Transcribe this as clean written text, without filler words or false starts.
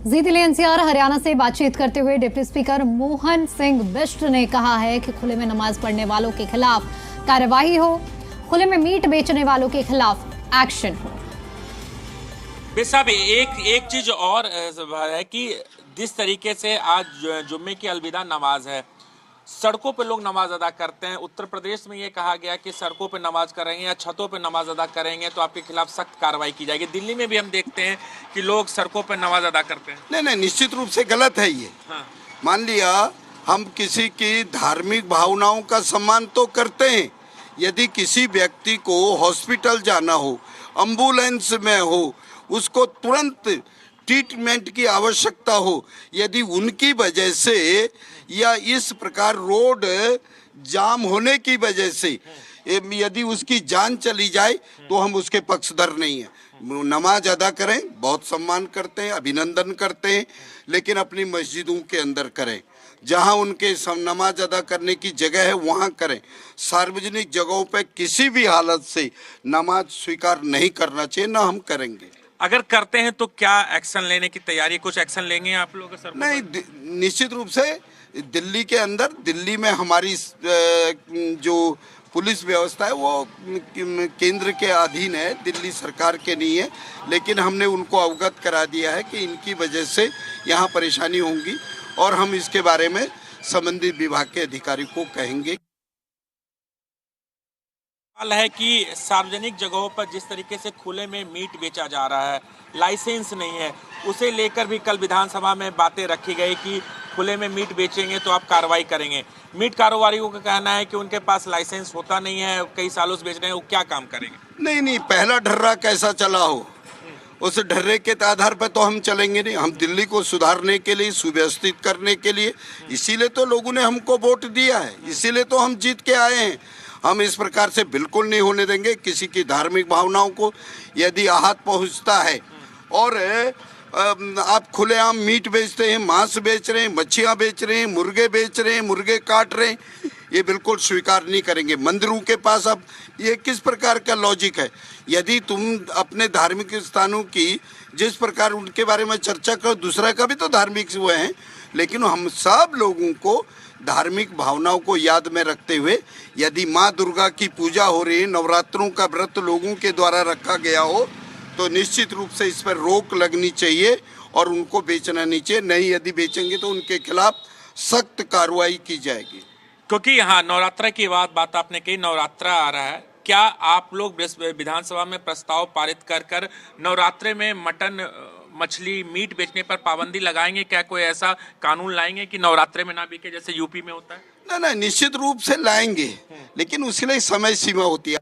जी Delhi NCR Haryana से बातचीत करते हुए डिप्टी स्पीकर मोहन सिंह बिष्ट ने कहा है कि खुले में नमाज पढ़ने वालों के खिलाफ कार्रवाई हो, खुले में मीट बेचने वालों के खिलाफ एक्शन हो। साहब एक चीज और है कि जिस तरीके से आज जुम्मे की अलविदा नमाज है, सड़कों पे लोग नमाज अदा करते हैं। उत्तर प्रदेश में ये कहा गया कि सड़कों पे नमाज करेंगे या छतों पे नमाज अदा करेंगे तो आपके खिलाफ सख्त कार्रवाई की जाएगी। दिल्ली में भी हम देखते हैं कि लोग सड़कों पे नमाज अदा करते हैं। नहीं, निश्चित रूप से गलत है ये। हाँ। मान लिया हम किसी की धार्मिक भावनाओं का सम्मान तो करते हैं। यदि किसी व्यक्ति को हॉस्पिटल जाना हो, एम्बुलेंस में हो, उसको तुरंत ट्रीटमेंट की आवश्यकता हो, यदि उनकी वजह से या इस प्रकार रोड जाम होने की वजह से यदि उसकी जान चली जाए तो हम उसके पक्षधर नहीं हैं। नमाज अदा करें, बहुत सम्मान करते हैं, अभिनंदन करते हैं, लेकिन अपनी मस्जिदों के अंदर करें। जहां उनके नमाज अदा करने की जगह है वहां करें। सार्वजनिक जगहों पर किसी भी हालत से नमाज स्वीकार नहीं करना चाहिए, ना हम करेंगे। अगर करते हैं तो क्या एक्शन लेने की तैयारी, कुछ एक्शन लेंगे आप लोग सर? नहीं, निश्चित रूप से दिल्ली के अंदर, दिल्ली में हमारी जो पुलिस व्यवस्था है वो केंद्र के अधीन है, दिल्ली सरकार के नहीं है। लेकिन हमने उनको अवगत करा दिया है कि इनकी वजह से यहाँ परेशानी होंगी और हम इसके बारे में संबंधित विभाग के अधिकारी को कहेंगे। सवाल है कि सार्वजनिक जगहों पर जिस तरीके से खुले में मीट बेचा जा रहा है, लाइसेंस नहीं है, उसे लेकर भी कल विधानसभा में बातें रखी गई कि खुले में मीट बेचेंगे तो आप कार्रवाई करेंगे। मीट कारोबारियों का कहना है कि उनके पास लाइसेंस होता नहीं है, कई सालों से बेच रहे हैं, वो क्या काम करेंगे? नहीं, पहला ढर्रा कैसा चला हो, उस ढर्रे के आधार पर तो हम चलेंगे नहीं। हम दिल्ली को सुधारने के लिए, सुव्यवस्थित करने के लिए, इसीलिए तो लोगों ने हमको वोट दिया है, इसीलिए तो हम जीत के आए हैं। हम इस प्रकार से बिल्कुल नहीं होने देंगे। किसी की धार्मिक भावनाओं को यदि आहत पहुंचता है और आप खुलेआम मीट बेचते हैं, मांस बेच रहे हैं, मच्छियाँ बेच रहे हैं, मुर्गे बेच रहे हैं, मुर्गे काट रहे हैं, ये बिल्कुल स्वीकार नहीं करेंगे। मंदिरों के पास अब ये किस प्रकार का लॉजिक है? यदि तुम अपने धार्मिक स्थानों की जिस प्रकार उनके बारे में चर्चा करो, दूसरा का भी तो धार्मिक हुए हैं, लेकिन हम सब लोगों को धार्मिक भावनाओं को याद में रखते हुए, यदि माँ दुर्गा की पूजा हो रही है, नवरात्रों का व्रत लोगों के द्वारा रखा गया हो, तो निश्चित रूप से इस पर रोक लगनी चाहिए और उनको बेचना नहीं चाहिए। नहीं, यदि बेचेंगे तो उनके खिलाफ सख्त कार्रवाई की जाएगी। क्योंकि यहाँ नवरात्रा की बात आपने कही, नवरात्रा आ रहा है, क्या आप लोग विधानसभा में प्रस्ताव पारित कर नवरात्रे में मटन, मछली, मीट बेचने पर पाबंदी लगाएंगे? क्या कोई ऐसा कानून लाएंगे कि नवरात्रे में ना बिके जैसे यूपी में होता है? नहीं, निश्चित रूप से लाएंगे, लेकिन उसके लिए समय सीमा होती है।